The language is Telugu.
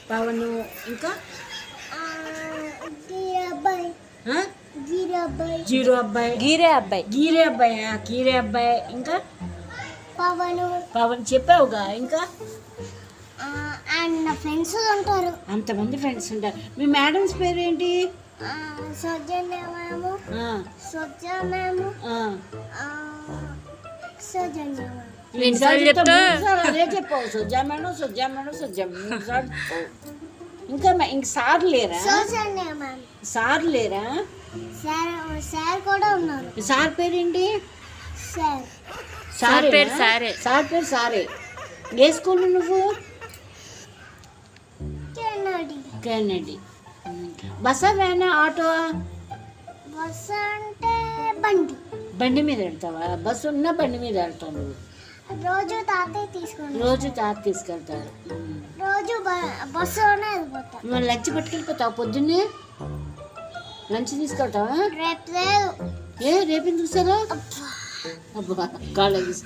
పవను ఇంకా జీరో అబ్బాయి గీరే అబ్బాయి గీరే అబ్బాయి ఇంకా పవన్ చెప్పావుగా ఇంకా ఫ్రెండ్స్ ఉంటారు. అంతమంది ఫ్రెండ్స్ ఉంటారు. మీ మేడమ్స్ పేరు ఏంటి? సౌజన్య మ్యామ్, సౌజన్య మ్యామ్, సౌజన్య అదే చెప్పావు. సజ్జా మేడం ఇంకా ఇంక సార్ లేరా? సౌజన్య మ్యామ్. సార్ లేరా? సార్ కూడా ఉన్నారు. సార్ పేరేంటి? సార్ పేరు సారే. సార్ పేరు సారే. ఏ స్కూల్ నువ్వు? కెన్నడి. బస్సా వ్యానా ఆటో? బస్సు అంటే బండి మీద వెళ్తావా? బస్సు ఉన్నా బండి మీద వెళ్తావు నువ్వు? రోజు తాతయ్య తీసుకుంటాడు. రోజు తాత తీసుకెళ్తాడు. రోజు బస్సులోనే వెళ్ళిపోతా. మరి లంచ్ పట్టుకెళ్ళిపోతావు? పొద్దున్నే లంచ్ తీసుకెళ్తావా? రేపు లేదు. రేపు ఎందుకు సార్? అబ్బా కాలేజ్